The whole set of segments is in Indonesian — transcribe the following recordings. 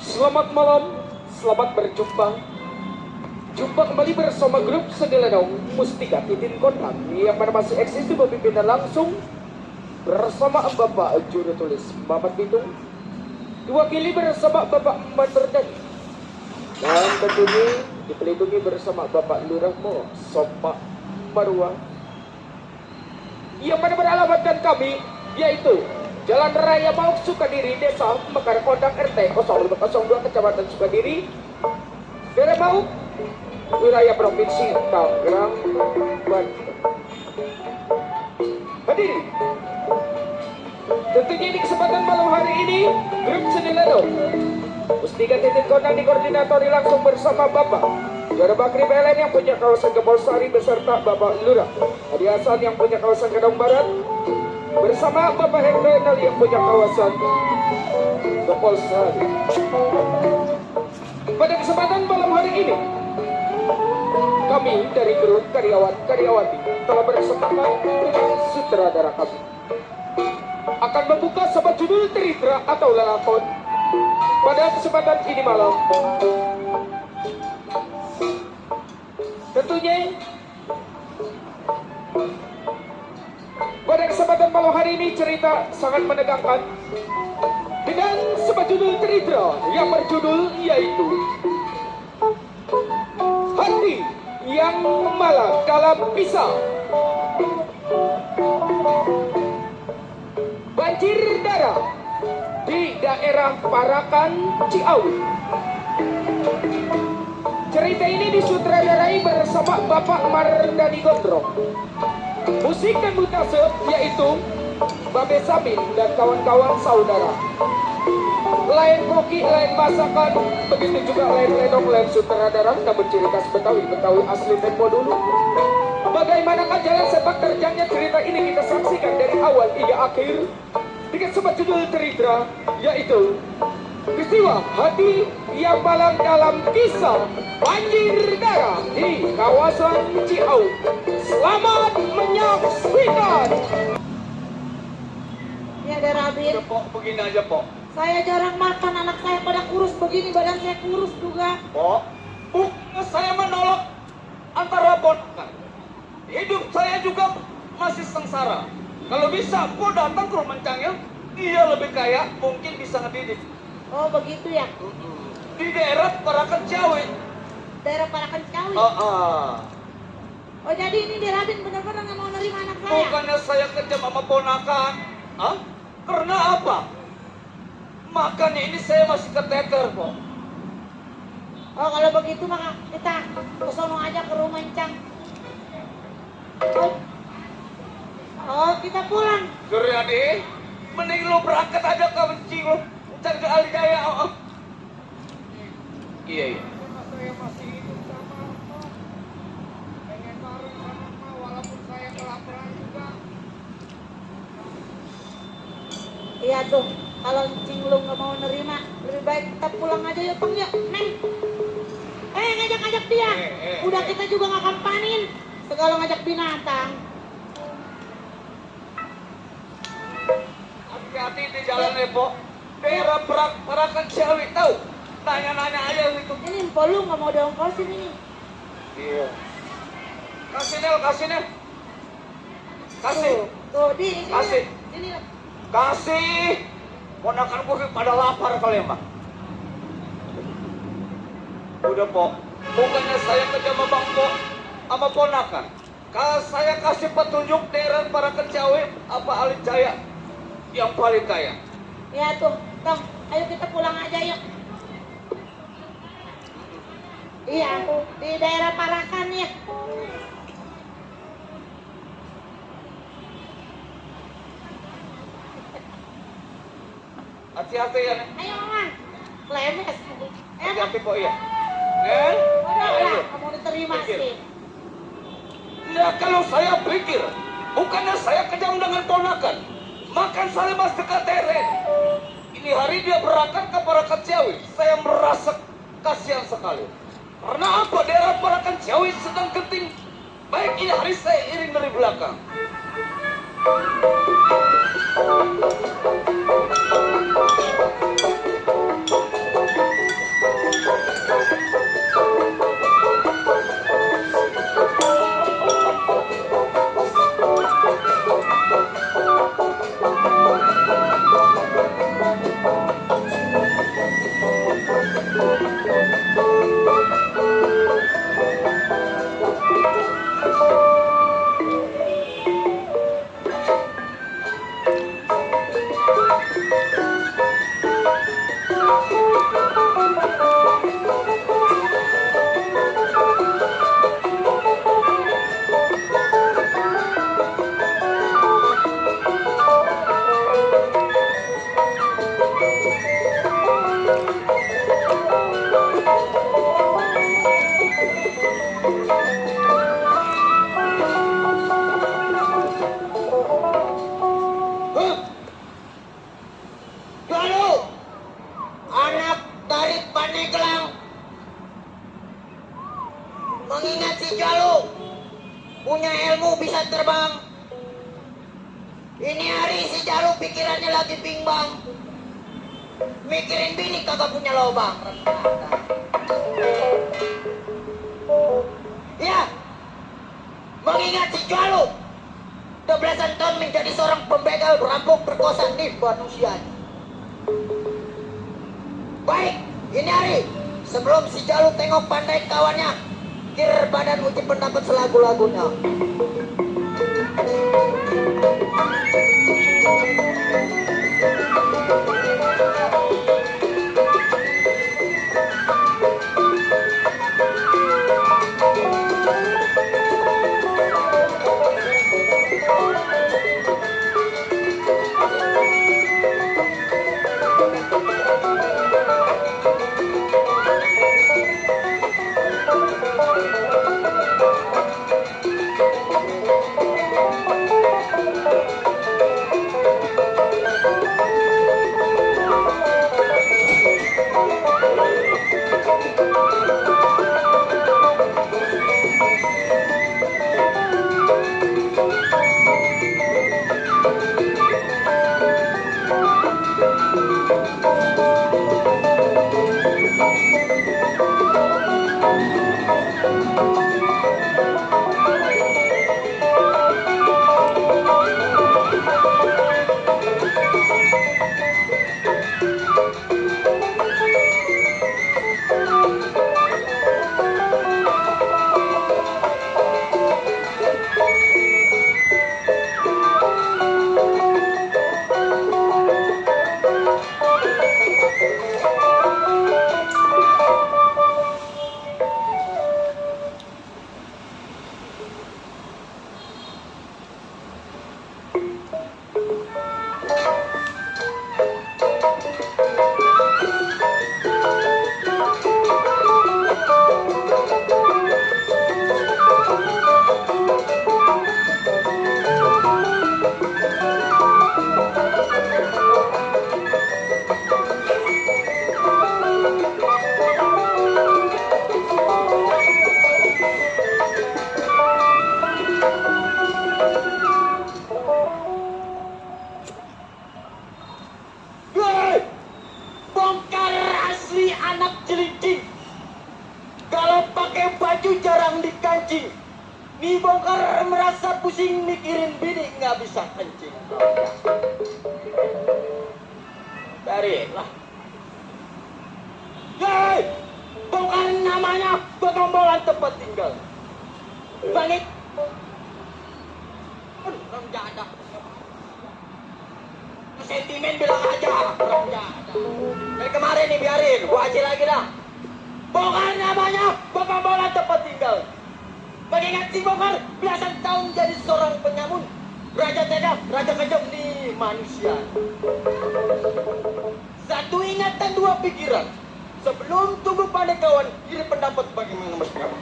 Selamat malam, selamat berjumpa. Jumpa kembali bersama grup Sendiledong Mustika Titin Kondang yang mana masih eksis pimpinan langsung bersama Bapak Juru Tulis Mamat Bitung, diwakili bersama Bapak Manderdani, dan tentunya dipelindungi bersama Bapak Lurah Mo Sopak Marwa yang mana beralamatkan kami yaitu Jalan Raya Mauk Sukadiri, Desa Mekar Kondang, RT 0502 Kecamatan Sukadiri, daerah Mauk, wilayah Provinsi Tangerang, Banten. Hadirin, tentunya di kesempatan malam hari ini grup Sendiledong Mustika Titin Kondang dikoordinatori langsung bersama Bapak Juara Bakri PLN yang punya kawasan Gempol Sari beserta Bapak Lurah Hadi Hasan yang punya kawasan Gedong Barat bersama Bapak Herbenal yang punya kawasan Gempol Sari. Pada kesempatan malam hari ini kami dari grup karyawati telah bersepakat dengan sutradara kami akan membuka sebuah judul cerita atau lelakon pada kesempatan ini malam. Tentunya pada kesempatan malam hari ini cerita sangat menegangkan dengan sebuah judul cerita yang berjudul yaitu Hati yang Malang Dalam Pisah. Banjir darah di daerah Parakan, Ciawi. Cerita ini disutradarai bersama Bapak Mardani Gondrong. Musik dan mutase yaitu Babe Samin dan kawan-kawan saudara. Lain koki, lain masakan, begitu juga lain ledong, lain sutradara, namun ciri khas Betawi asli tempo dulu. Bagaimanakah jalan sepak terjangnya cerita ini kita saksikan dari awal hingga akhir dengan sebuah judul cerita yaitu peristiwa Hati yang Malang Dalam Kisah Banjir Darah di kawasan Ciawi. Selamat menyaksikan. Ini ada Rabin. Pok, begini aja Pok. Saya jarang makan, anak saya pada kurus begini, badan saya kurus juga. Pok, bukan saya menolak antara ponakan. Hidup saya juga masih sengsara. Kalau bisa, Pok datang ke rumah Cangil, dia lebih kaya, mungkin bisa ngedidik. Oh begitu ya? Di daerah Parakan Ciawi. Daerah Parakan Ciawi. Oh jadi ini di Rabin benar-benar nggak mau nerima anak saya? Bukannya saya kejam sama ponakan. Hah? Karena apa? Makanya ini saya masih keteter Pok. Oh kalau begitu maka kita kesono aja ke rumah Encang. Oh kita pulang. Suryadi, mending lo berangkat aja ke Bencing lo. Cari ke Alijaya. Iya. Saya masih hidup sama Emak. Pengen bareng sama Emak walaupun saya kelaparan juga. Iya tuh, kalau Encing lu nggak mau nerima, lebih baik kita pulang aja yuk Tong yuk, Neng. Ngajak-ngajak dia. Udah kita juga nggak kampanin, segala ngajak binatang. Hati-hati di jalan Pok. Daerah Parakan Ciawi tahu. Nanya-nanya aja itu. Ini Empo lu nggak mau diongkosin ini. Iya. Kasih Nel, kasih Nel. Kasih. Tuh di ini. Kasih. Ini. Kasih. Ponakan gue pada lapar kali Mbak. Udah Pok. Bukannya saya kerja sama Bang Pok sama ponakan. Kalau saya kasih petunjuk daerah Parakan Ciawi apa Alijaya yang paling kaya. Ya tuh, Tong, ayo kita pulang aja yuk. Iya, di daerah Parakan ya. Hati-hati ya Nen. Ayo Mama, lemes. Hati-hati Pok iya. Nen. Udah Ayo. lah, kamu diterima Pikir. sih. Ya kalau saya pikir, bukannya saya kejam dengan ponakan, makan saya mas dekat teren. Ini hari dia berangkat ke Parakan Ciawi, saya merasa kasihan sekali. Karena apa? Daerah Parakan Ciawi sedang genting. Baik ini hari saya iring dari belakang. naik gelang. Mengingat si Jalu punya ilmu bisa terbang. Ini hari si Jalu pikirannya lagi bimbang. Mikirin bini kagak punya lobang. Ya, mengingat si Jalu udah belasan tahun menjadi seorang pembegal, perampok, perkosa di manusia. Baik, ini hari sebelum si Jalu tengok pandai kawannya, kir badan uji pendapat selagu-lagunya. Bongkar asli anak celincing. Kalau pakai baju jarang dikancing. Nih bongkar merasa pusing mikirin bini nggak bisa kencing. Tarik lah. Yeay, bongkar namanya pengombolan tempat tinggal. Balik. Orang jadak. Sentimen bilang aja, orang jadak. Dari kemarin nih biarin, gua aja lagi dah. Bongkar namanya pengombolan tempat tinggal. Mengingat si bongkar belasan tahun jadi seorang penyamun. Raja tega, raja kejam di manusia. Satu ingatan, dua pikiran. Sebelum tunggu pandai kawan, kiri pendapat bagaimana mas kawan.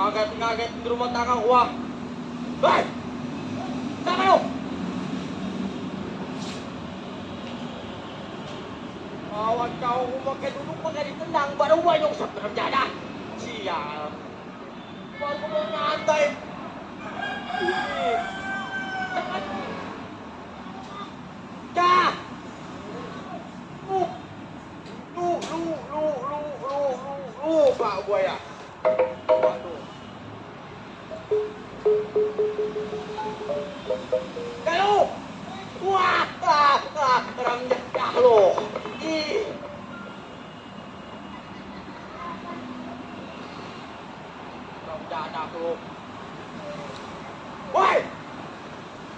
Kaget-kaget di rumah tangga gua. Hei! Siapa lu? Kawan kau pakai duduk pakai ditendang baru gua nyungsep terjadi. Sial. Baru mau nyantai. Cepat. Dah. Lupa gua ya. Waduh. Kalau wah, orang nyedah lo. Ih. Orang dadah lo. Woi.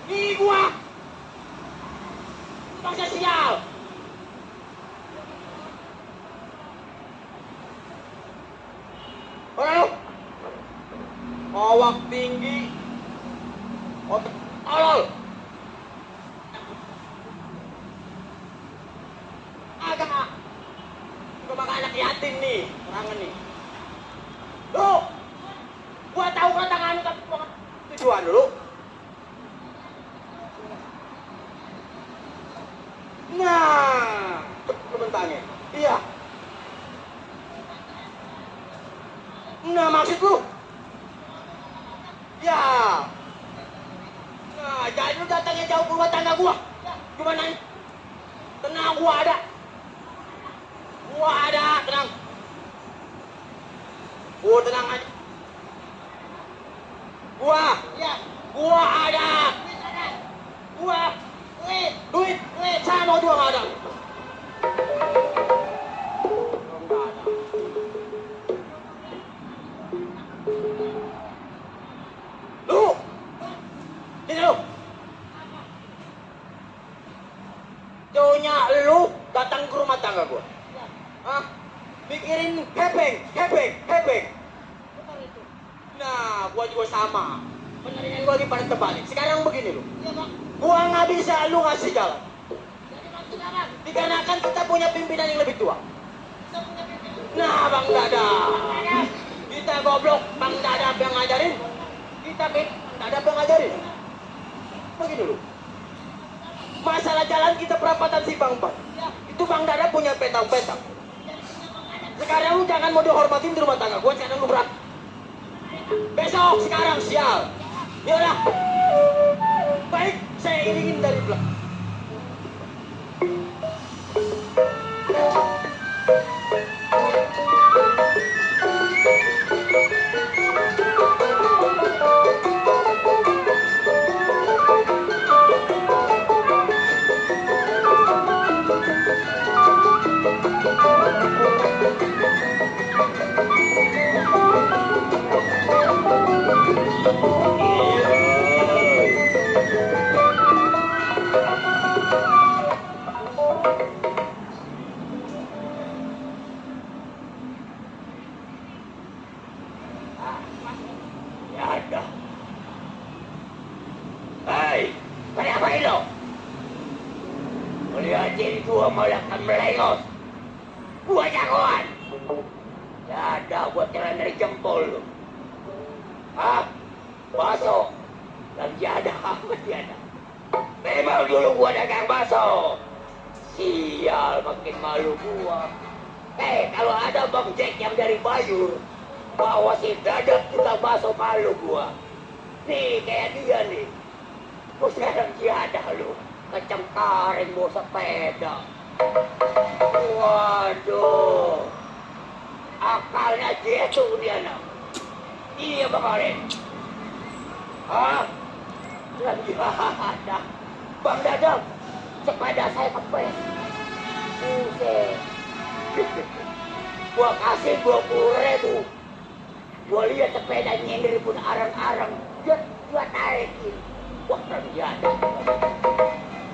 Ini gua. Bangsa sial. Orang awak tinggi, otak tolol. Agak makan anak yatim nih, terangan nih. Lu, gua tahu kan tangan lu tapi tujuan dulu. Nah, lu bentangnya. Iya. Nah, maksud lu? Ya. Nah, jadi lu datangnya jauh ke rumah tangga gua. Gimana? Tenang, gua ada. Gua ada, tenang. Gua tenang aja. Gua ada. Duit. Sama juga nggak ada. Nggak ada. Lu, ini lu. Jauhnya lu datang ke rumah tangga gua. Hah? Mikirin hepeng. Nah, gua juga sama. Penerimaan gua lagi pada terbalik. Sekarang begini lu. Gua nggak bisa lu ngasih jalan. Dikarenakan kita punya pimpinan yang lebih tua. Nah, Bang Dada. Kita goblok, Bang Dada yang ngajarin. Kita Bang Dada yang ngajarin. Begini dulu. Masalah jalan kita perapatan si Bang Bang. Itu Bang Dada punya petang-petang. Sekarang lu jangan mau dihormatin di rumah tangga. Gua sekarang lu berat. Besok, sekarang, sial. Yaudah. Baik, saya iringin dari belakang. Gua malah melengos. Gua jagoan. Dada gua jalan dari jempol lu. Hah? Baso. Dan tiada amat tiada. Memang dulu gua dagang baso. Sial, makin malu gua. Kalau ada Bang Jack yang dari Bayur, bawa si Dadak kita baso, malu gua. Nih, kayak dia nih. Gua sekarang tiada lu. Kecengkarin bawa sepeda. Waduh. Akalnya jatuh dia nak. Iya Bang Aren. Hah? Lagi ada. Bang Dadang, sepeda saya kepes. Buset. Gua kasih 20.000. Gua lihat sepeda nyender pun arang-arang. Gua tarikin. Wah, ternyata.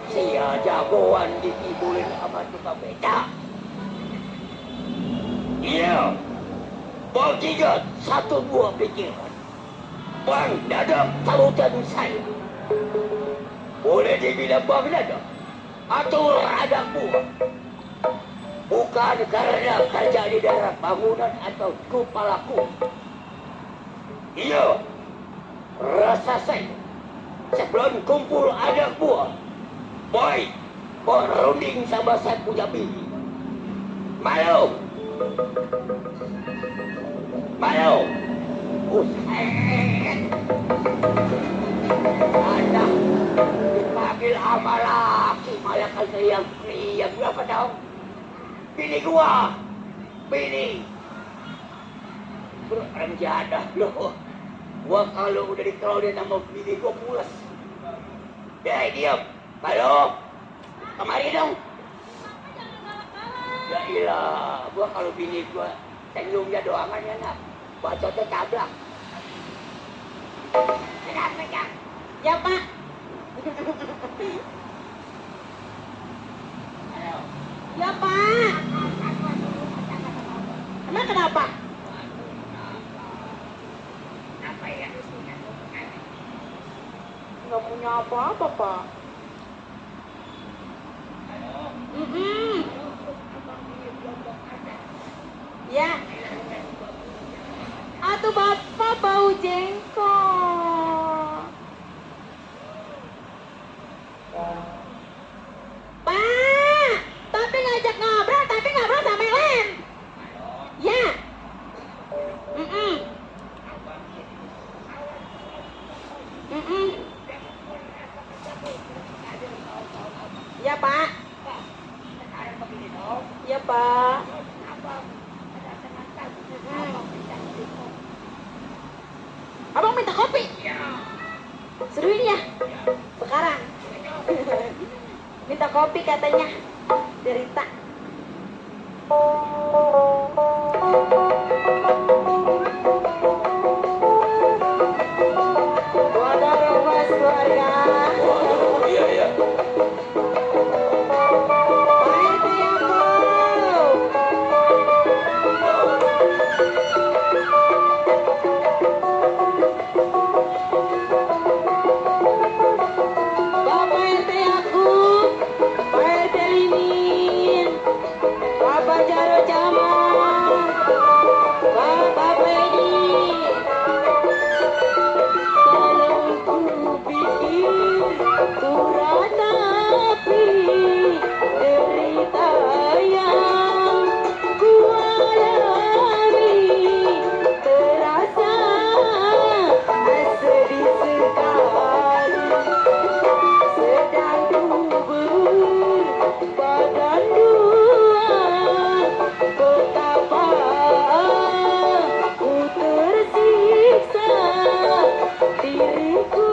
Sia jagoan dikibulin sama tukang beca. Iya. Bang Jigat, satu buah pikiran. Bang Dadang, salutan saya. Boleh dibilang Bang Dadang, atur ada buah. Bukan karena kerja di daerah bangunan atau kepalaku. Iya, rasa saya sebelum kumpul anak buah, boy, berunding sama saya punya bini. Malu, malu, uset. Anda dipanggil sama laki, malah kan saya yang pria. Berapa tahun? Bini gua, bini. Beranjadah loh. Gua kalau udah dikelaudin sama bini gua pulas. Diam. Halo? Kemari dong. Ya ilah, gua kalau bini gua senyumnya doangannya nak. Bacotnya cablak. Pegang. Ya Pak. Halo. Ya Pak. Emang kenapa? Apa ya? Nggak punya apa-apa Pak. Ya. Atuh Bapak bau jengkol. Pak, tapi ngajak ngobrol, tapi ngobrol sama yang lain. Ya. Ya Pak. Ya Pak. Abang minta kopi. Seruin ya. Sekarang. Minta kopi katanya. Derita. Wadah rumah keluarga. Iya. Pak RT aku. Bapak RT aku. Pak RT Limin. Bapak Jaro Jamal. Bapak Bedi. Tolong ku bikin ku ratapi derita yang ku alami. Terasa sedih sekali. Sedang ku berbadan dua, betapa ku tersiksa. Diriku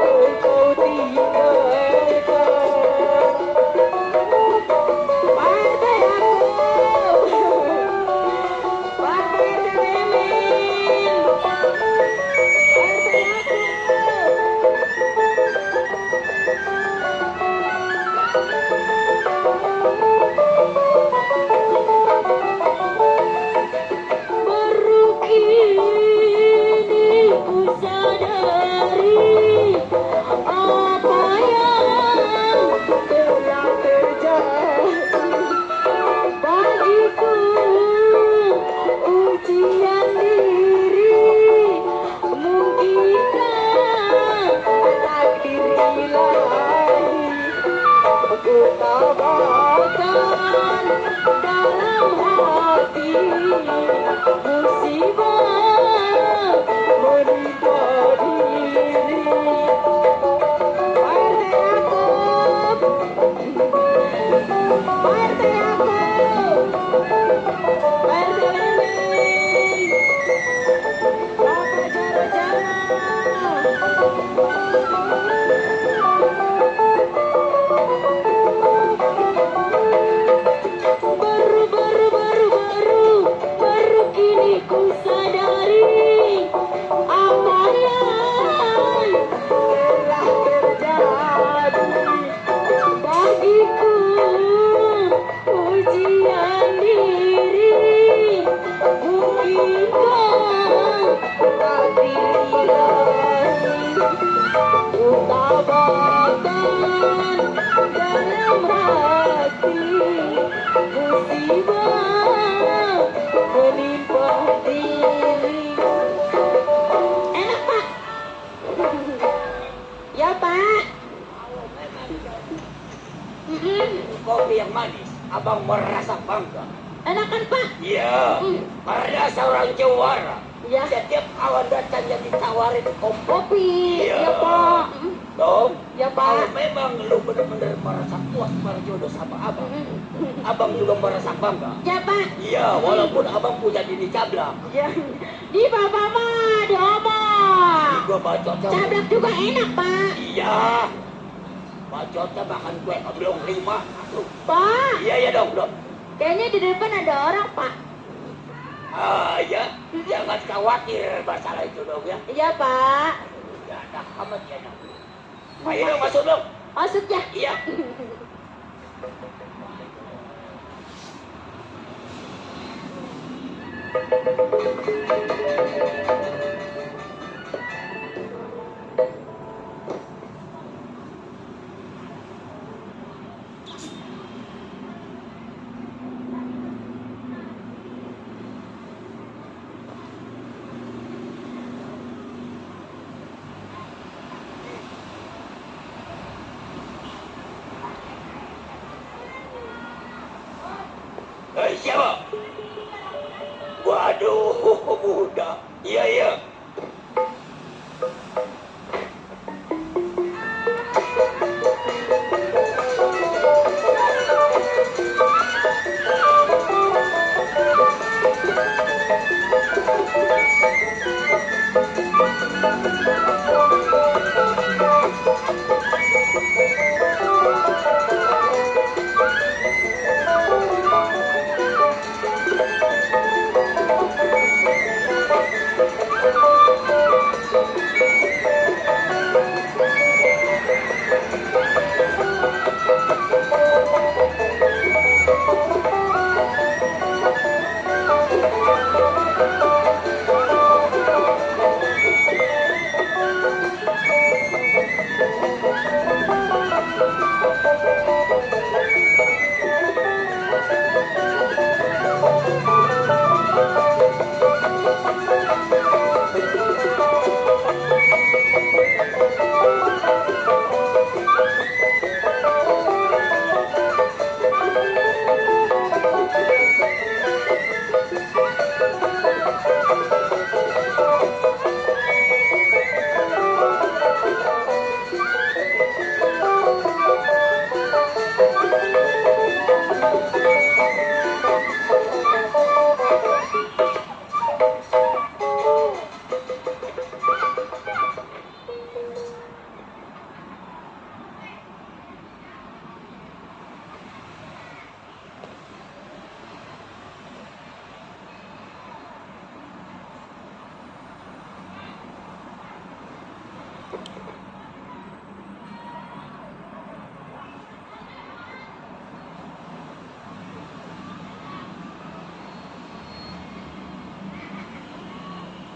engkau tinggalkan. Pak RT aku. Pak RT Limin. Pak RT aku. Baru kini ku sadari apa yang telah terjadi bagiku. Ujian diri, mungkinkah takdir ilahi. Ku tabahkan dalam hati, musibah menimpa diri. Pak RT aku. Pak RT aku. Pak RT Limin. Bapak Jaro Jamal. Baru kini ku sadari apa yang telah terjadi bagiku. Ujian diri, mungkinkah takdir ilahi. Ku tabahkan dalam hati, musibah menimpa diri. abang merasa bangga. Enakan Pak? Iya, karena seorang jawara. Iya. Setiap kawan datang yang ditawarin kopi. Kopi. Iya. Ya Pak. Dong, Ya kalau Pak. memang lu benar-benar merasa puas berjodoh sama abang, abang juga merasa bangga. Ya Pak. Iya, walaupun abang punya dini cablak. Ya. Di Bapak mah diomong. Gua bacotnya. Cablak juga enak Pak. Iya. Bacotnya makan kue belum 5. Pak. Iya dong. Kayaknya di depan ada orang Pak. Ah ya, jangan khawatir masalah itu dong ya. Iya Pak. Ya, dah amat ya. Ayo dong masuk dong. Masuk ya. Iya. Siapa? Waduh, muda. Iya.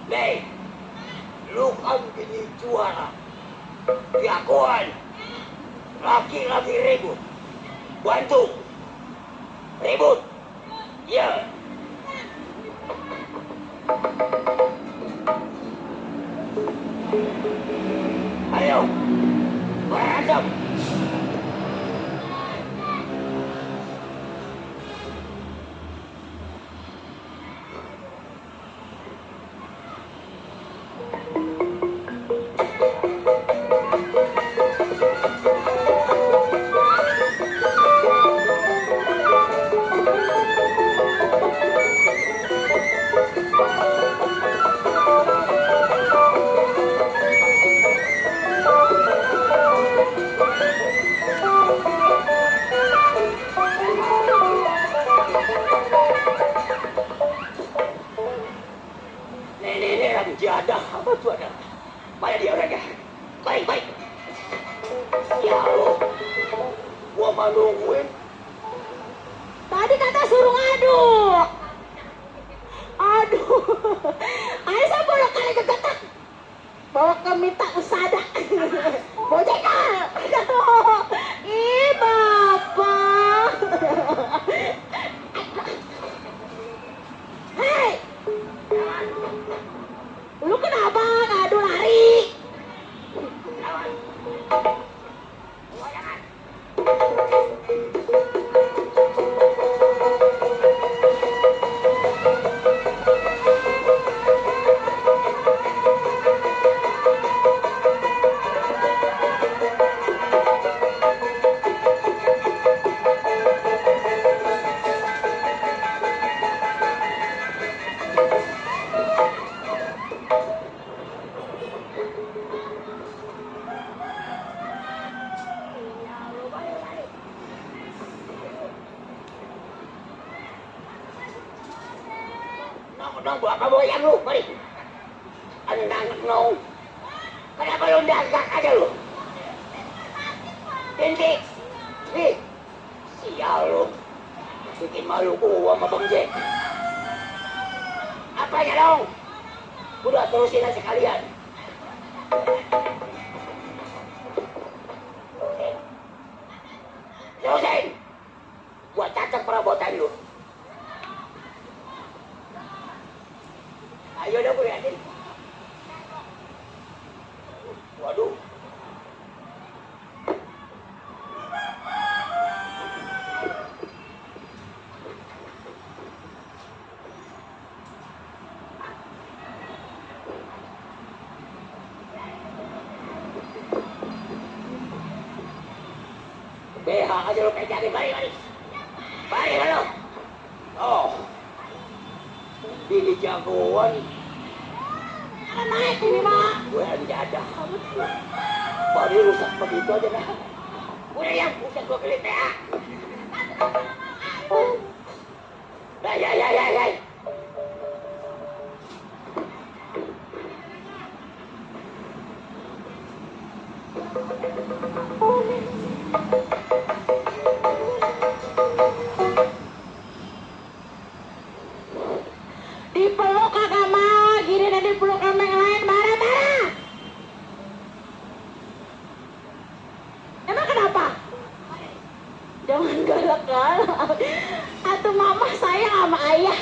Nih, lu kan ini juara. Diakuan. Laki-laki ribut. Bantu. Ribut. Ya. Ayo. Berantem. Jadah apa tuh ada? Mana dia orangnya? Baik. Ya Allah, gua mau nungguin. Tadi kata suruh ngadu. Aduh. Ayo saya boleh kali kegetak. Bawa ke minta usada. Bojeka. Ih bapak. Hei. Lu kenapa ngadu lari? Buat kamu yang lu, mari. Anak nong. Kenapa lu dagang aja lu? Dinti. Nih. Sial lu. Bikin malu gua sama Bang Jack. Apanya dong? Udah terusin aja sekalian. Terusin. Gua cacat perabotan lu. Ayo dah gue liatin. Waduh. BH aja lo pegang, mari. Mari lo. Oh. Ini jagoan. Naik ini mah. Gue yang jadah. Baru rusak begitu aja dah. Udah yang pusat gue beli PA. Ya. Dipeluk kakak mau, gini dan dipeluk sama yang lain, marah-marah. Emang kenapa? Jangan galak-galak. Atuh mama sayang sama ayah.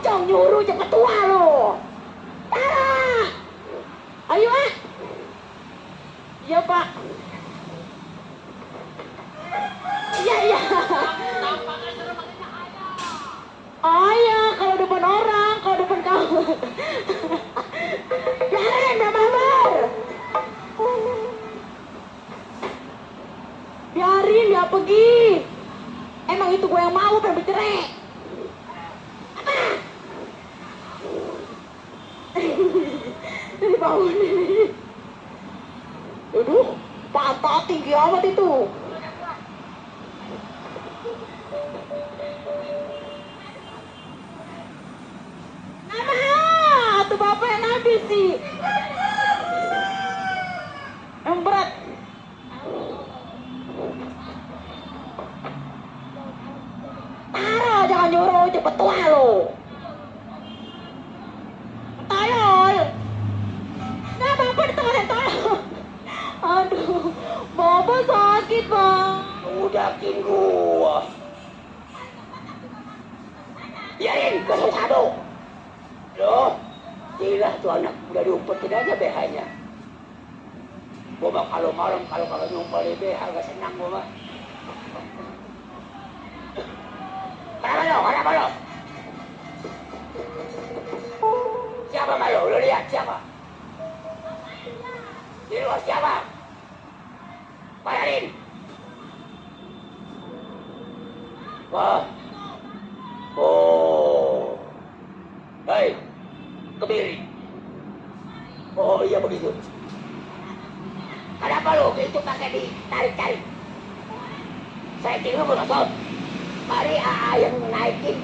Cong nyuruh cepet tua lo. Tara. Ayo ah. Iya pak. Iya. Oh iya, kalau depan orang, kalau depan kamu. Biarin, Babar. Biarin, dia pergi. Emang itu gue yang mau pengen bercerai. Apa? Ini bangun ini. Aduh, pantat tinggi amat itu. Tuh bapak yang habis sih. Yang berat. Tara, jangan nyuruh, cepet tua lo. Tolol. Nah, bapak di tengah tolol. Aduh, bapak sakit bang. Udakin gua. Biarin, gua sado. Loh. Gila tuh anak udah diumpetin aja BH-nya. Gua mah kalau malam kalau nyumpel di BH gak senang gua mah. Kenapa lo? Siapa malu? Lo lihat siapa? Di luar siapa? Bayarin. Wah. Oh. Hei. Kebiri. Oh iya begitu. Kenapa lo itu pakai ditarik-tarik? Saya tinggal merosot. Mari yang naikin.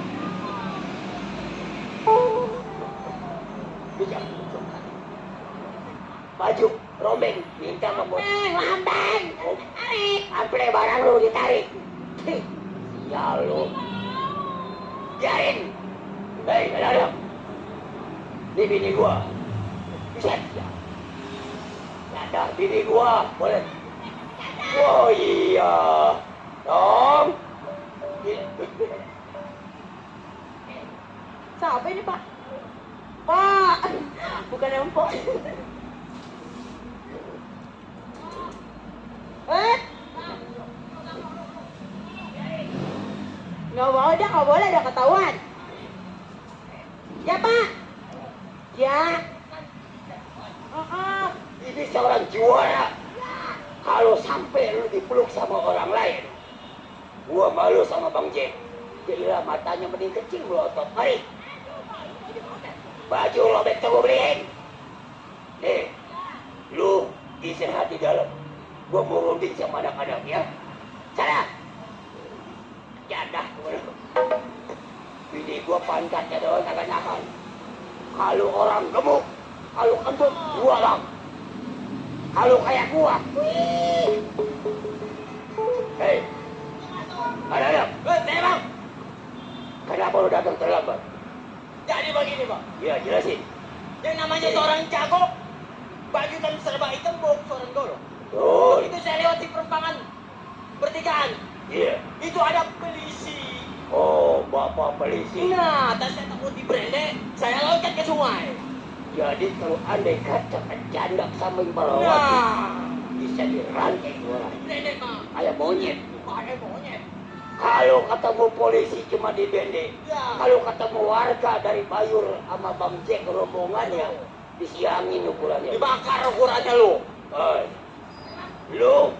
Bisa. Baju rombeng minta membuat. Lambang. Tarik. Ample barang lo ditarik. Ya lo. Biarin. Hei, ada. Ini bini gua. Bisa. Ada bini gua, boleh. Oh iya. Dong. Siapa ini pak? Pak, bukan empok. Nggak boleh, ada ketahuan. Ya pak. Ya. Ini seorang juara. Kalau sampai lu dipeluk sama orang lain, gua malu sama Bang Jack. Gila matanya mending kecil melotot. Mari. Baju lobek tuh gua beliin. Nih, lu istirahat di dalam. Gua mau runding sama anak-anak ya. Sana. Jadah gua. Bini gua pantatnya doang kagak nyakal. Kalau orang gemuk, kalau kentut, gua lang. Kalau kayak gua, wih. Hei, ada. Bang. Kenapa lu datang terlambat? Jadi begini, Bang. Iya, jelasin. Yang namanya seorang jago, baju dan serba hitam, bawa seorang golong. Oh, itu saya lewat di perempangan pertigaan. Iya. Itu ada polisi. Oh, bapak polisi. Nah, tasnya takut diberendek, saya loncat ke sungai. Jadi kalau andai kata kecandak sama yang melawat, bisa dirantai orang. Diberendek, Bang. Kayak monyet. Kayak monyet. Kalau ketemu polisi cuma dibendek. Ya. Kalau ketemu warga dari Bayur sama Bang Jack rombongannya, disiangin ukurannya. Dibakar ukurannya lu. Lu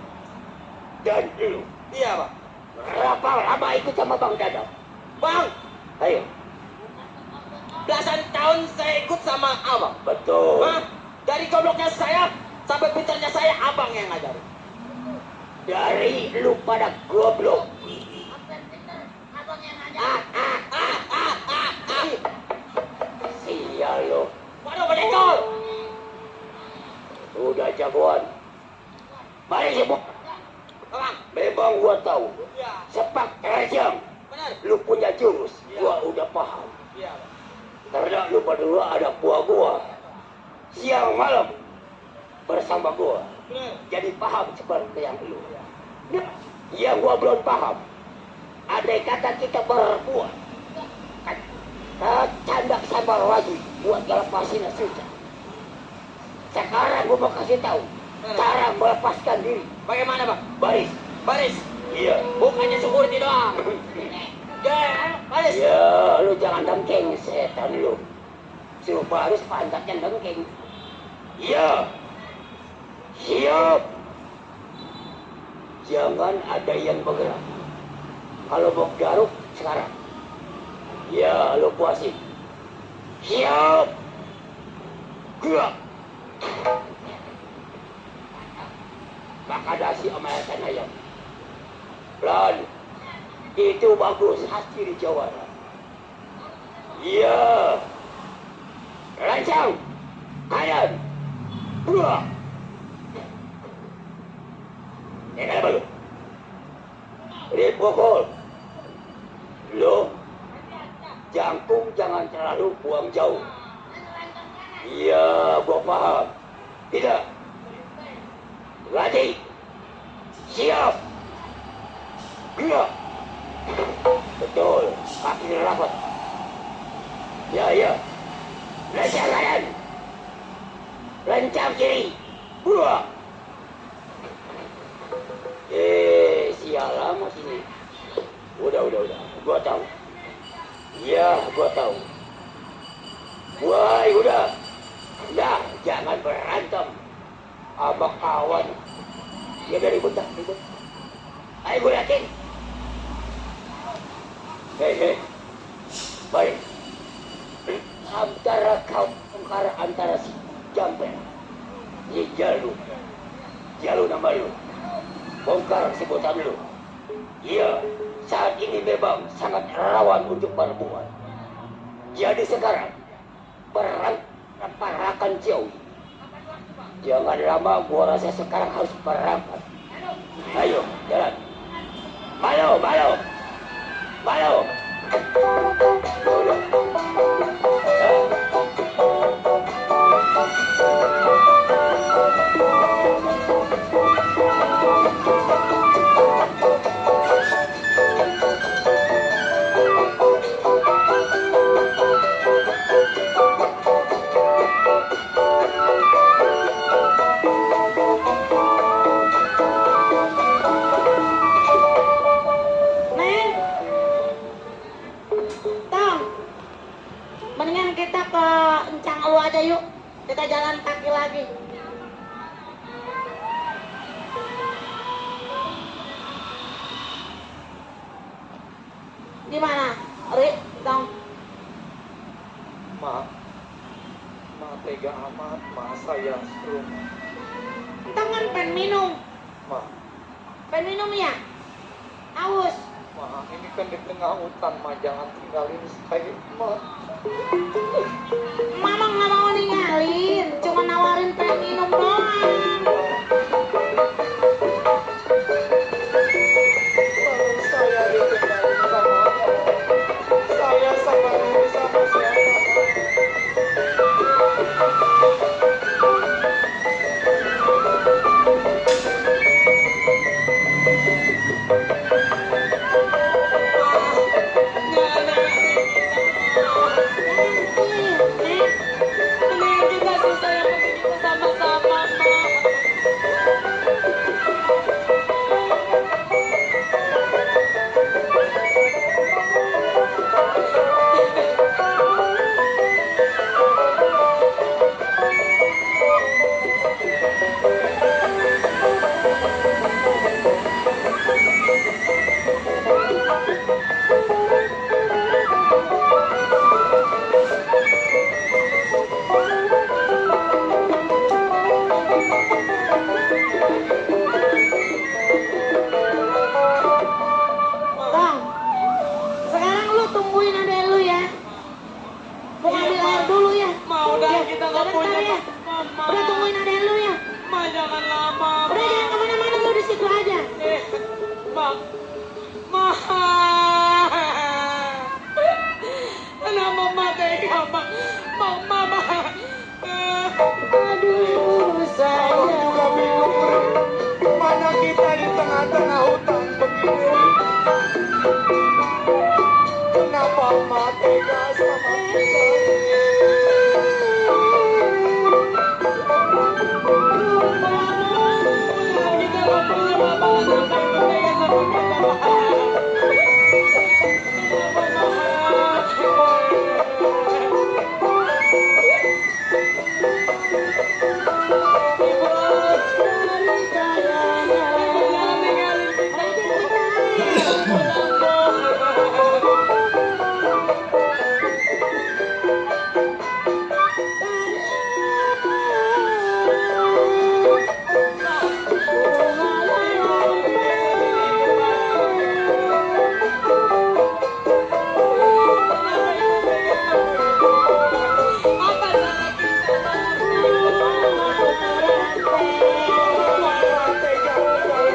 dan lu. Iya, Bang. Berapa lama ikut sama Bang Dadang? Bang, ayo. Belasan tahun saya ikut sama Abang. Betul. Bang, dari gobloknya saya sampai pintarnya saya Abang yang ngajarin. Dari lu pada goblok. Sial lu. Waduh, pendekor. Udah jagoan. Mari semua. Memang gua tahu. Sepak terjang. Lu punya jurus. Gua udah paham. Karena lu berdua ada buah gua. Siang malam bersama gua. Jadi paham seperti yang lu. Yang gua belum paham. Andai kata kita berbuat candak sabar lagi buat ngelepasin susah. Sekarang gua mau kasih tahu cara melepaskan diri. Bagaimana, Bang? Baris. Iya. Bukannya security doang. Ya, baris. Ya, lu jangan dengking, setan lu. Suruh baris pantatnya dengking. Iya. Siap. Jangan ada yang bergerak. Kalau mau garuk sekarang. Ya, lu puasin. Siap. Gerak. Maka dasi amayakan ayam. Pelan. Itu bagus, hasil di jawara. Iya. Lancang. Kanan. Buah. Kenapa lu? Dipukul. Lu. Jangkung jangan terlalu buang jauh. Iya, gua paham. Tidak. Lagi. Siap. Gerak. Betul. Kaki rapat. Ya. Lencang kanan. Lencang kiri. Buah. Sial amat ini. Udah. Gua tahu. Ya, gua tahu. Wah, udah. Nah, jangan berantem. Abang kawan. Dia dari ribut. Ayo gue yakin. Hei. Baik. Antara si Jamper. Si Jalu nama lu. Bongkar sebutan lu. Iya, saat ini memang sangat rawan untuk berbuat. Jadi sekarang, parakan jauh. Jangan lama, gua rasa sekarang harus berangkat. Ayo, jalan. Malo. Mendingan kita ke Encang Elu aja yuk. Kita jalan kaki lagi. Di mana? Ri, dong. Ma tega amat, ma saya stroke. Entang kan pengen minum. Ma, Pengen minum ya? Aus. Ma, ini kan di tengah hutan, Ma, jangan tinggalin saya, Ma. Mama nggak mau ninggalin, cuma nawarin teh minum doang. Kalau saya ditinggalin sama saya sama ini sama siapa, Ma? Mendingan kita susah yang penting kita sama-sama, Ma. Bang, sekarang lu tungguin adek lu ya. Mau ngambil air dulu ya. Ma, udah Ya, kita nggak sebentar punya ya. Ma. Udah tungguin adek lu ya. Ma, jangan lama. Udah jangan kemana-mana, lu di situ aja. Ma, Ma. Kenapa Ma tega, Ma? Ma. Aduh, Aku sayang. juga bingung, Ri. Mana kita di tengah-tengah hutan begini? Kenapa Ma tega sama kita? Kita nggak punya Ma. Kenapa Ibu tega sama kita,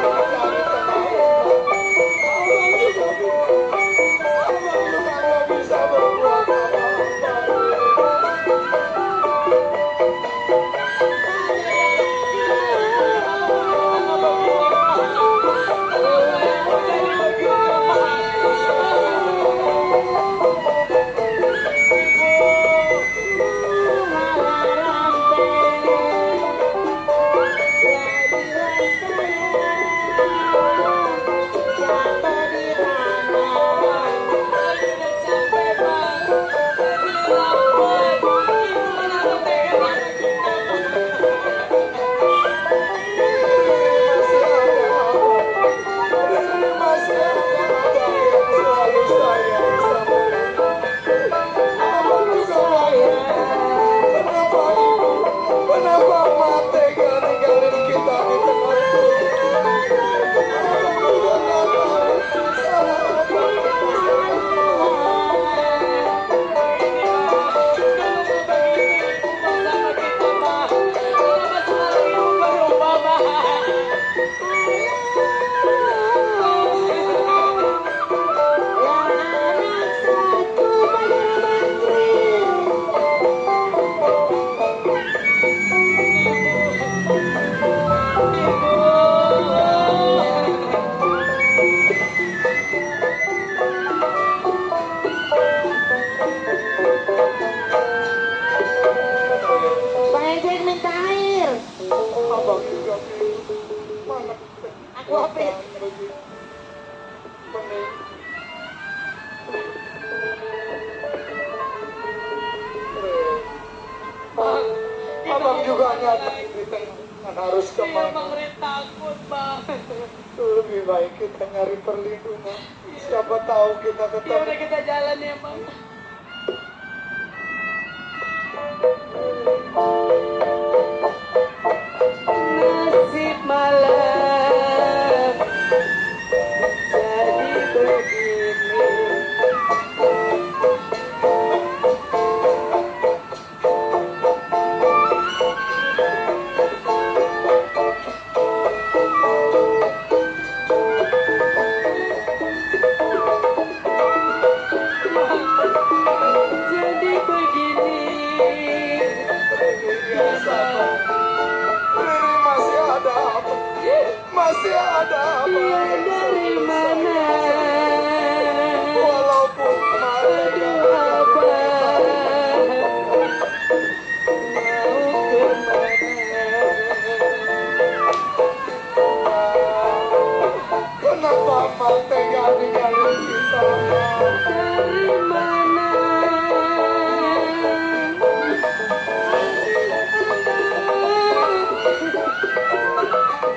Ma? Abang juga nyatain kita harus Iya, kemana. Bang Red takut, Bang. Lebih baik kita nyari perlindungan. Siapa tahu kita Ya ketemu. udah kita jalan ya, Bang. Nasib malam jadi begini. ada apa Dia yang dari selalu mana? walaupun kemarin Aduh Abah, mau kemana? kenapa Mak tega ninggalin kita Mak? Dari mana?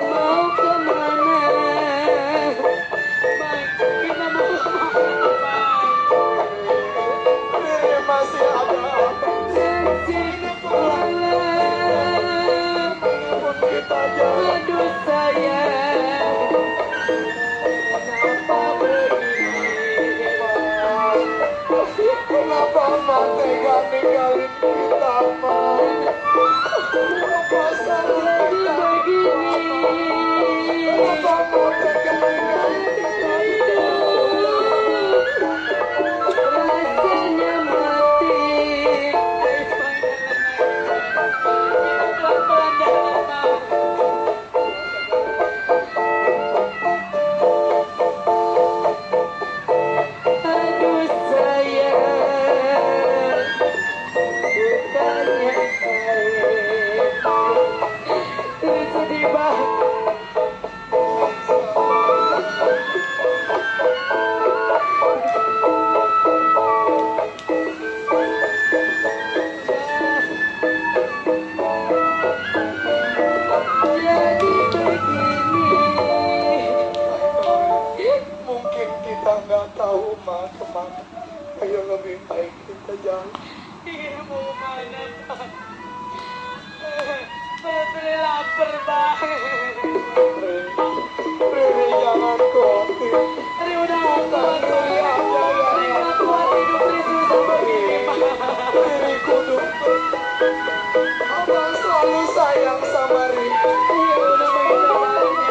Mau kemana? Bang, kita mau kemana, Bang? Riri masih ada apa? Nasib malam, Pun kita jalan. aduh sayang, kenapa begini? Kenapa Mak tega ninggalin kita Mak? Apa salah Jadi kita? begini. Kenapa Mak tega ninggalin kita? Rasanya mati. Pelan-pelan jalan, Bang. Aduh sayang, bukannya baik. Ini sedih banget. Jadi begini. Mungkin kita nggak tahu Mak kemana. Ayo lebih baik kita jalan. Iya, mau kemana, Bang? Putri lapar, Bang. Riri jangan khawatir. Tri udah mau kuat, Bang. Riri aja Tri yang nggak kuat hidup Tri susah begini, Bang. Riri kudu. Abang selalu sayang sama Riri. Iya, udah begitu adanya.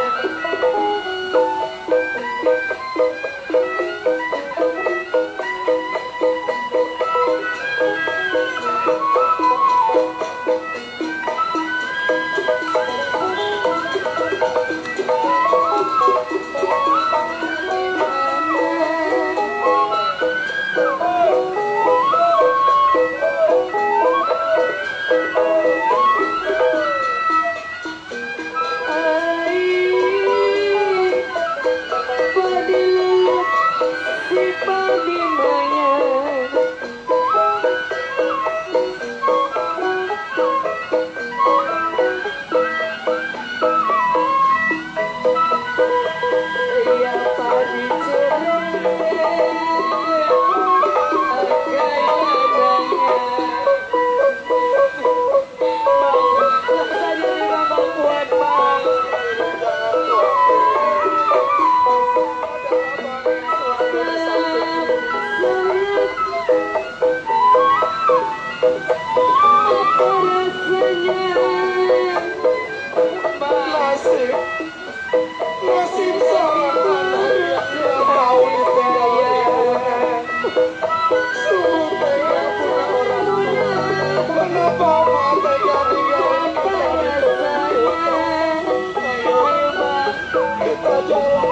Nasib sangat bahagia. Tidak tahu ditinggal ibunya. Sungguh tega punya orang tua. Kenapa Mak tega ninggalin kita di tengah hutan? Ayo kita jalan.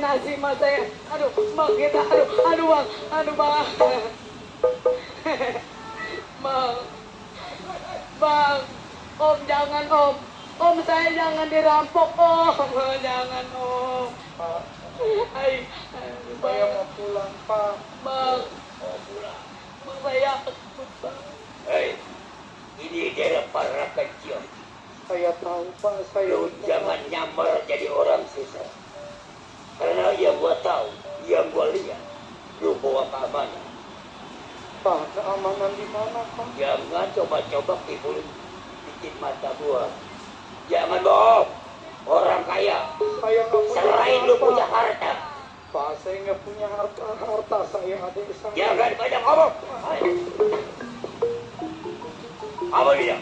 nasi mas saya. Aduh, bang kita, aduh bang, bang. Bang, om jangan om. Om saya jangan dirampok om, jangan om. Pak, Ay, saya mau pulang, Pak. bang, bang saya takut bang. Hei, ini daerah para kecil. Saya tahu, Pak. Saya Lu jangan nyamar jadi orang susah. Karena yang gua tahu, yang gua lihat, lu bawa keamanan. Pak, keamanan di mana, Pak? Jangan coba-coba timbul bikin mata gua. Jangan bohong. Orang kaya, Saya nggak punya selain lu apa-apa. punya harta, Pak, saya nggak punya harta. Saya adik saya. jangan banyak ngomong. Hai. Apa dia?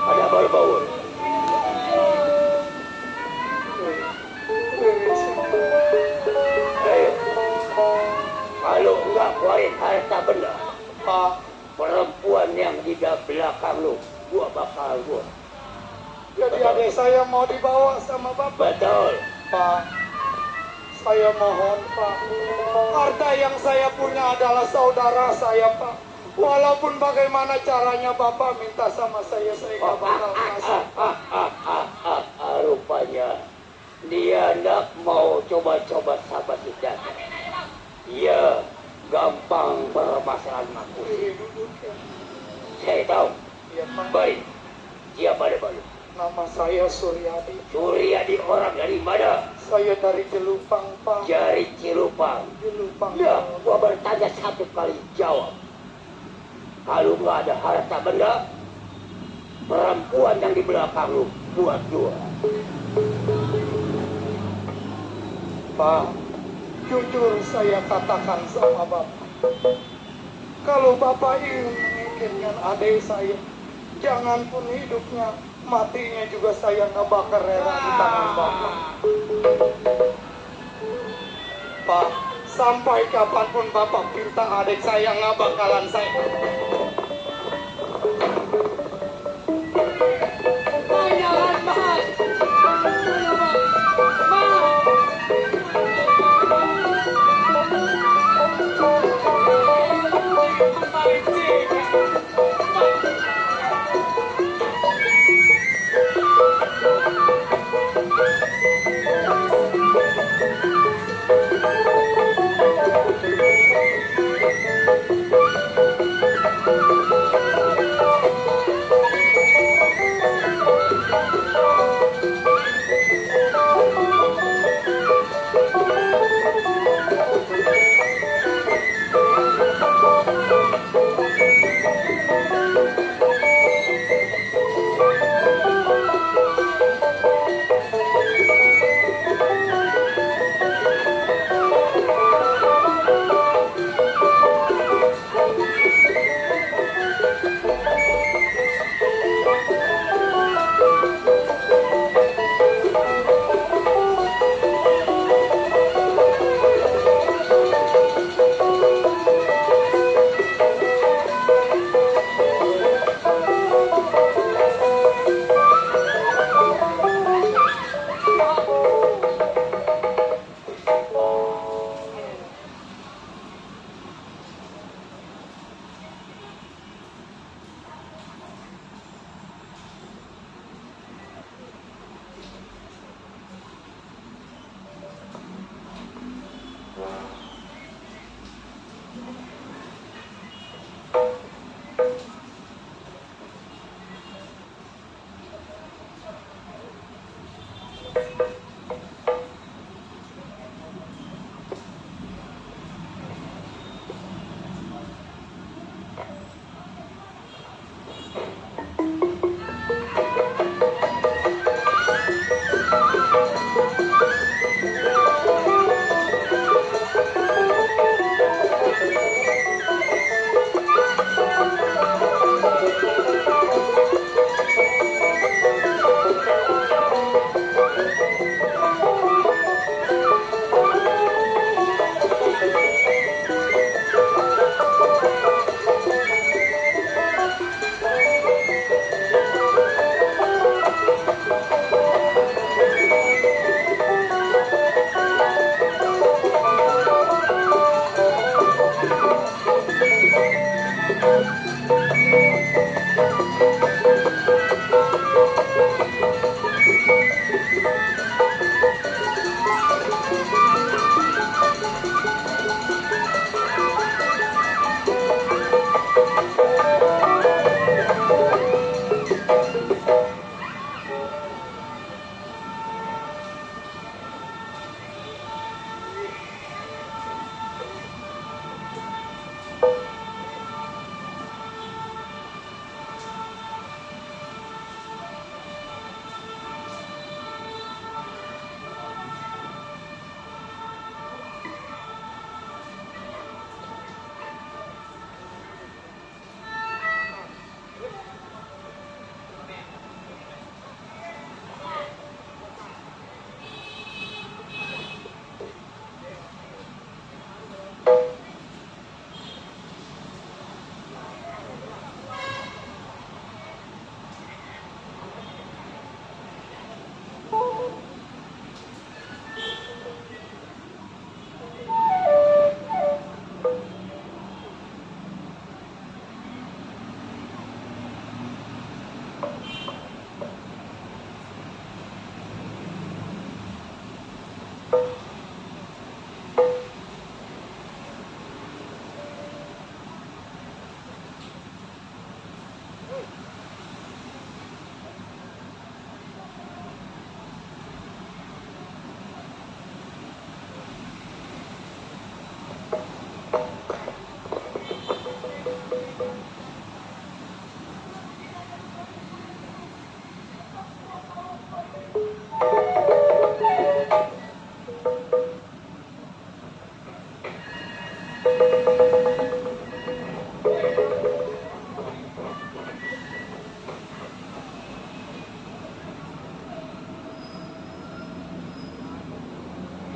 Ada bau-bau. Ayo. Kalau enggak keluarin harta benda, Pak, perempuan yang di belakang lu, gua bakal gua. jadi adik saya mau dibawa sama Bapak. Betul. Pak, saya mohon, Pak. Harta yang saya punya adalah saudara saya, Pak. Walaupun bagaimana caranya Bapak minta sama saya nggak bakal kasih. Rupanya dia ndak mau coba-coba sahabat kita. Iya, gampang bermasalah aku. Ih, duduk ya. Saya tahu. Iya, Pak. Baik, siapa ada baru? Nama saya Suryadi. Suryadi orang dari mana? Saya dari Jelupang, Pak. Dari Cilupang. Jelupang. Ya, gua bertanya satu kali jawab. Kalau nggak ada harta benda, perempuan yang di belakang lu buat dua. Pak, jujur saya katakan sama Bapak. Kalau Bapak ingin menginginkan adik saya, jangan pun hidupnya, matinya juga saya nggak bakal rela di tangan Bapak. Pak, sampai kapanpun Bapak pinta adik saya nggak bakalan saya. Bang jangan bang. Pak,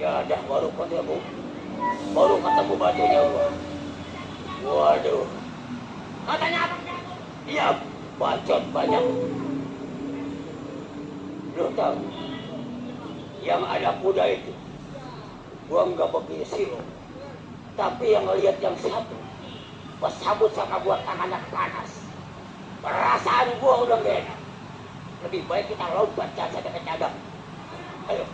Ya dah baru ketemu. Baru ketemu batunya gua. Waduh. Katanya apa? Iya, bacot banyak. Lu tahu, yang ada kuda itu, gua nggak pakai silo. Tapi yang ngelihat yang satu, pas sabut sama gua tangannya panas. Perasaan gua udah gak enak. Lebih baik kita lompat saja ke cadang. Ayo.